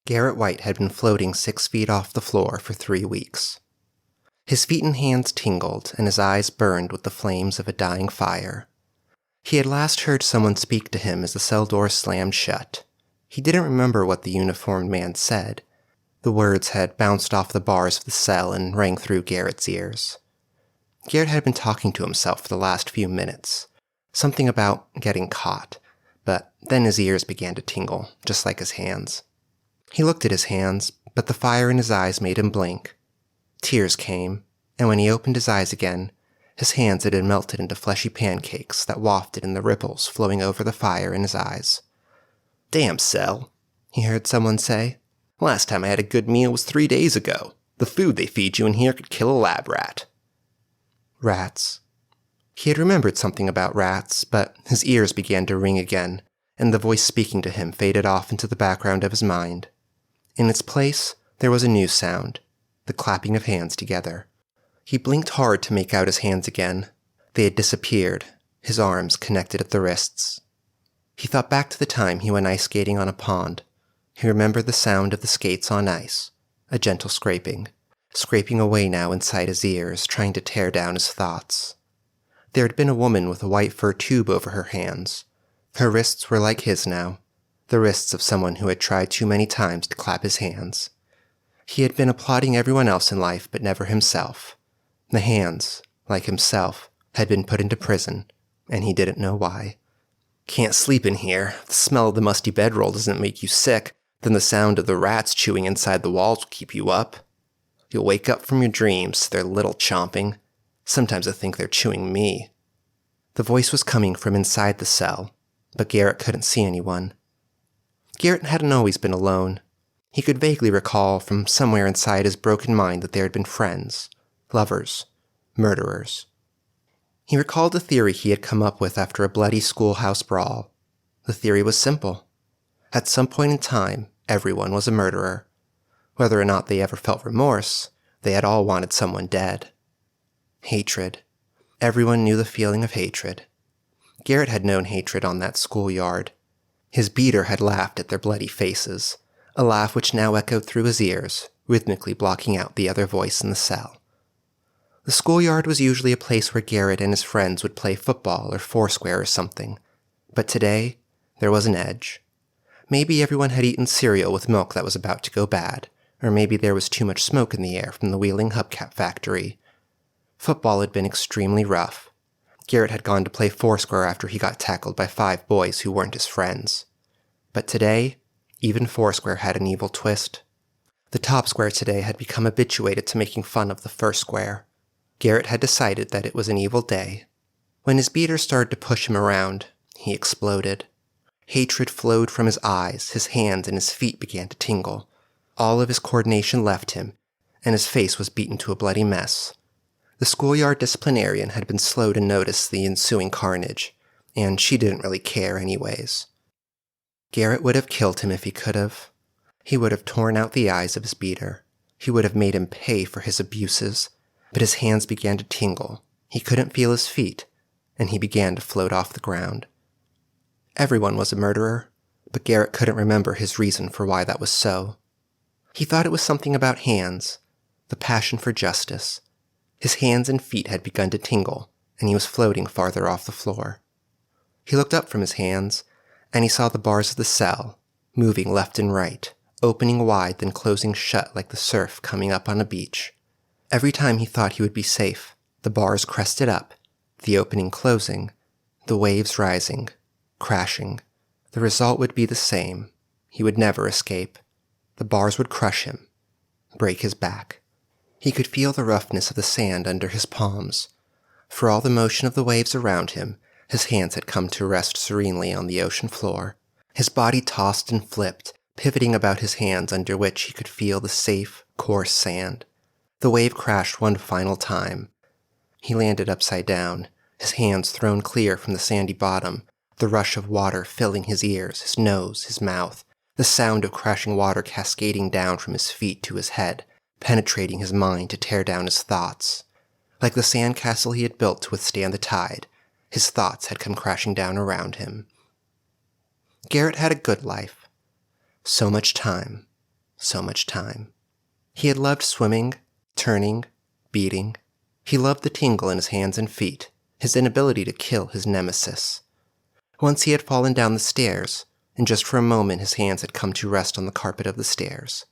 Garrett White had been floating 6 feet off the floor for 3 weeks. His feet and hands tingled, and his eyes burned with the flames of a dying fire. He had last heard someone speak to him as the cell door slammed shut. He didn't remember what the uniformed man said. The words had bounced off the bars of the cell and rang through Garrett's ears. Garrett had been talking to himself for the last few minutes. Something about getting caught, but then his ears began to tingle, just like his hands. He looked at his hands, but the fire in his eyes made him blink. Tears came, and when he opened his eyes again, his hands had been melted into fleshy pancakes that wafted in the ripples flowing over the fire in his eyes. "Damn, Cell," he heard someone say. "Last time I had a good meal was 3 days ago. The food they feed you in here could kill a lab rat." Rats. He had remembered something about rats, but his ears began to ring again, and the voice speaking to him faded off into the background of his mind. In its place, there was a new sound, the clapping of hands together. He blinked hard to make out his hands again. They had disappeared, his arms connected at the wrists. He thought back to the time he went ice skating on a pond. He remembered the sound of the skates on ice, a gentle scraping away now inside his ears, trying to tear down his thoughts. There had been a woman with a white fur tube over her hands. Her wrists were like his now, the wrists of someone who had tried too many times to clap his hands. He had been applauding everyone else in life, but never himself. The hands, like himself, had been put into prison, and he didn't know why. "Can't sleep in here. If the smell of the musty bedroll doesn't make you sick, then the sound of the rats chewing inside the walls will keep you up. You'll wake up from your dreams, their little chomping. Sometimes I think they're chewing me." The voice was coming from inside the cell, but Garrett couldn't see anyone. Garrett hadn't always been alone. He could vaguely recall from somewhere inside his broken mind that there had been friends, lovers, murderers. He recalled a theory he had come up with after a bloody schoolhouse brawl. The theory was simple. At some point in time, everyone was a murderer. Whether or not they ever felt remorse, they had all wanted someone dead. Hatred. Everyone knew the feeling of hatred. Garrett had known hatred on that schoolyard. His beater had laughed at their bloody faces, a laugh which now echoed through his ears, rhythmically blocking out the other voice in the cell. The schoolyard was usually a place where Garrett and his friends would play football or foursquare or something, but today there was an edge. Maybe everyone had eaten cereal with milk that was about to go bad, or maybe there was too much smoke in the air from the Wheeling hubcap factory. Football had been extremely rough. Garrett had gone to play foursquare after he got tackled by 5 boys who weren't his friends. But today, even foursquare had an evil twist. The top square today had become habituated to making fun of the first square. Garrett had decided that it was an evil day. When his beater started to push him around, he exploded. Hatred flowed from his eyes, his hands and his feet began to tingle. All of his coordination left him, and his face was beaten to a bloody mess. The schoolyard disciplinarian had been slow to notice the ensuing carnage, and she didn't really care anyways. Garrett would have killed him if he could have. He would have torn out the eyes of his beater. He would have made him pay for his abuses. But his hands began to tingle. He couldn't feel his feet, and he began to float off the ground. Everyone was a murderer, but Garrett couldn't remember his reason for why that was so. He thought it was something about hands, the passion for justice. His hands and feet had begun to tingle, and he was floating farther off the floor. He looked up from his hands, and he saw the bars of the cell, moving left and right, opening wide then closing shut like the surf coming up on a beach. Every time he thought he would be safe, the bars crested up, the opening closing, the waves rising, crashing. The result would be the same. He would never escape. The bars would crush him, break his back. He could feel the roughness of the sand under his palms. For all the motion of the waves around him, his hands had come to rest serenely on the ocean floor. His body tossed and flipped, pivoting about his hands under which he could feel the safe, coarse sand. The wave crashed one final time. He landed upside down, his hands thrown clear from the sandy bottom, the rush of water filling his ears, his nose, his mouth, the sound of crashing water cascading down from his feet to his head, penetrating his mind to tear down his thoughts. Like the sandcastle he had built to withstand the tide, his thoughts had come crashing down around him. Garrett had a good life. So much time. so much time. He had loved swimming, turning, beating. He loved the tingle in his hands and feet, his inability to kill his nemesis. Once he had fallen down the stairs, and just for a moment his hands had come to rest on the carpet of the stairs.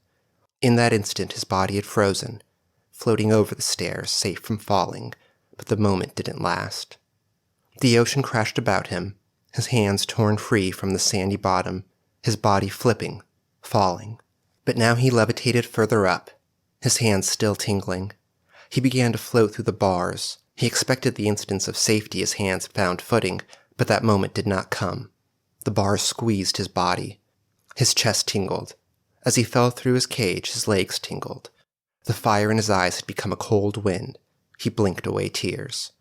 In that instant his body had frozen, floating over the stairs, safe from falling, but the moment didn't last. The ocean crashed about him, his hands torn free from the sandy bottom, his body flipping, falling. But now he levitated further up, his hands still tingling. He began to float through the bars. He expected the instant of safety his hands found footing, but that moment did not come. The bars squeezed his body. His chest tingled. As he fell through his cage, his legs tingled. The fire in his eyes had become a cold wind. He blinked away tears.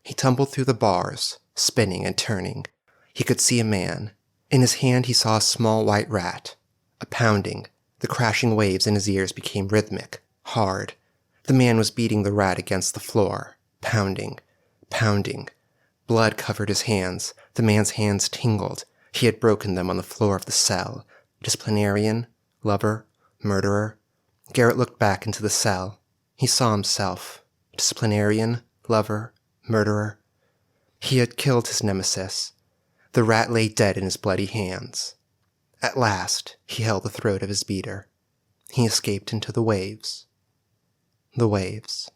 He tumbled through the bars, spinning and turning. He could see a man. In his hand he saw a small white rat. A pounding. The crashing waves in his ears became rhythmic, hard. The man was beating the rat against the floor, pounding, pounding. Blood covered his hands. The man's hands tingled. He had broken them on the floor of the cell. Disciplinarian, lover, murderer. Garrett looked back into the cell. He saw himself. Disciplinarian, lover, murderer. He had killed his nemesis. The rat lay dead in his bloody hands. At last, he held the throat of his beater. He escaped into the waves. The waves.